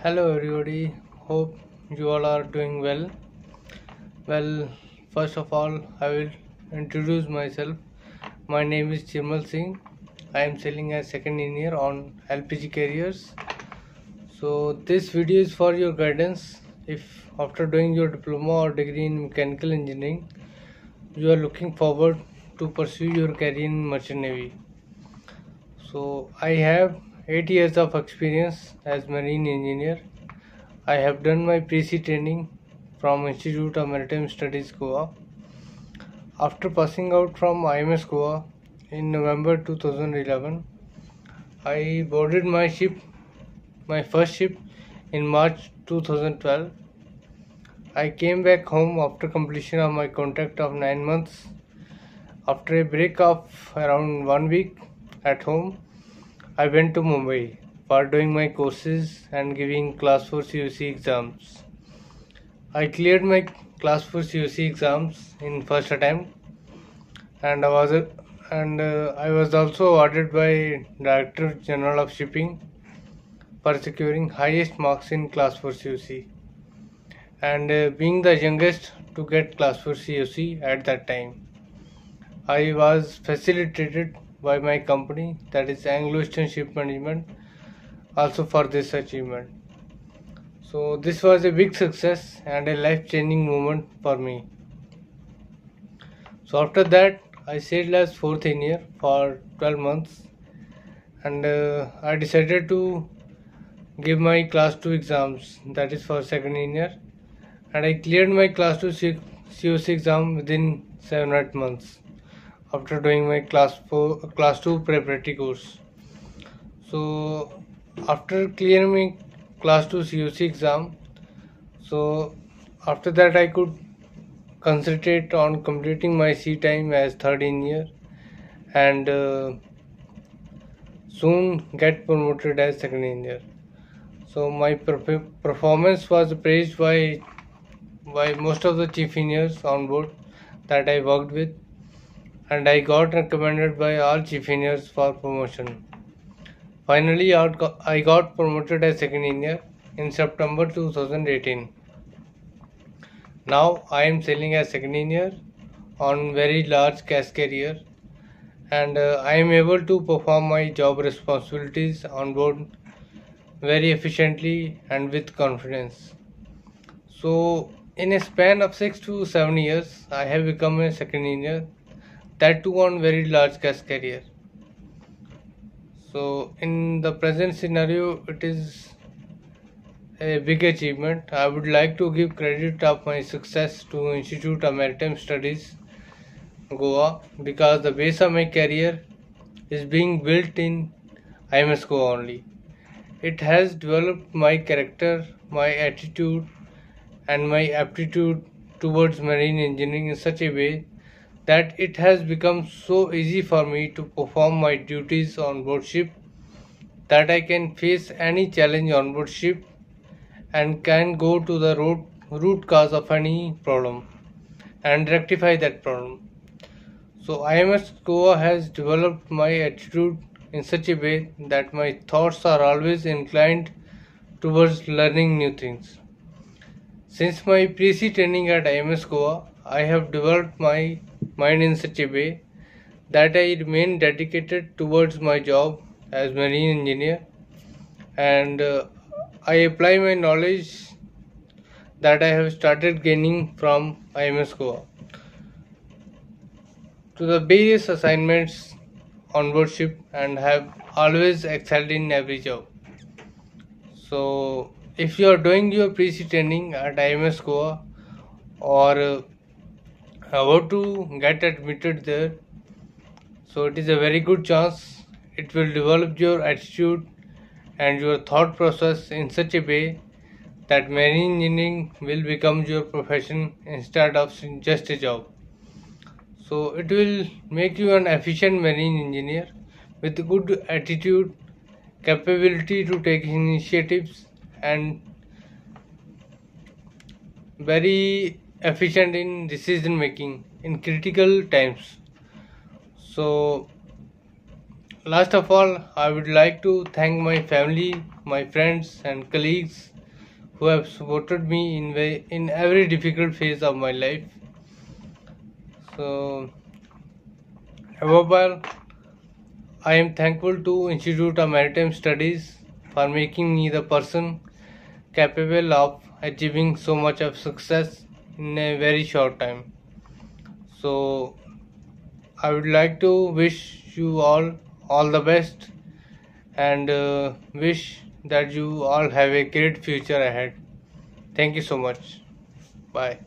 Hello everybody, hope you all are doing well. Well, first of all, I will introduce myself. My name is Chirmal Singh. I am selling as second engineer on LPG carriers. So this video is for your guidance. If after doing your diploma or degree in mechanical engineering, you are looking forward to pursue your career in merchant navy. So I have 8 years of experience as marine engineer. I have done my pre-C training from Institute of Maritime Studies Goa. After passing out from IMS Goa in November 2011, I boarded my first ship in March 2012. I came back home after completion of my contract of 9 months. After a break of around 1 week at home, I went to Mumbai for doing my courses and giving class 4 COC exams. I cleared my class 4 COC exams in first attempt, and I was also awarded by Director General of Shipping for securing highest marks in class 4 COC and being the youngest to get class 4 COC at that time. I was facilitated by my company, that is Anglo-Eastern Ship Management, also for this achievement. So this was a big success and a life-changing moment for me. So after that, I sailed as fourth engineer for 12 months, and I decided to give my class 2 exams, that is for second engineer, and I cleared my class 2 COC exam within 7 or 8 months after doing my class 2 preparatory course. So after clearing my class 2 COC exam, so after that I could concentrate on completing my sea time as third engineer and soon get promoted as second engineer. So my performance was praised by most of the chief engineers on board that I worked with, and I got recommended by all chief engineers for promotion. Finally, I got promoted as second engineer in September 2018. Now I am sailing as second engineer on very large gas carrier, and I am able to perform my job responsibilities on board very efficiently and with confidence. So in a span of 6 to 7 years, I have become a second engineer, that too on very large gas carrier. So in the present scenario, it is a big achievement. I would like to give credit of my success to Institute of Maritime Studies Goa, because the base of my career is being built in IMS Goa only. It has developed my character, my attitude and my aptitude towards marine engineering in such a way that it has become so easy for me to perform my duties on board ship, that I can face any challenge on board ship and can go to the root cause of any problem and rectify that problem. So IMS Goa has developed my attitude in such a way that my thoughts are always inclined towards learning new things. Since my pre-C training at IMS Goa, I have developed my mind in such a way that I remain dedicated towards my job as marine engineer, and I apply my knowledge that I have started gaining from IMS Goa to the various assignments on board ship and have always excelled in every job. So if you are doing your pre-C training at IMS Goa or about to get admitted there, so it is a very good chance. It will develop your attitude and your thought process in such a way that marine engineering will become your profession instead of just a job. So it will make you an efficient marine engineer with good attitude, capability to take initiatives, and very efficient in decision making in critical times. So last of all, I would like to thank my family, my friends and colleagues who have supported me in every difficult phase of my life. So above all, I am thankful to Institute of Maritime Studies for making me the person capable of achieving so much of success in a very short time. So I would like to wish you all the best, and wish that you all have a great future ahead. Thank you so much. Bye.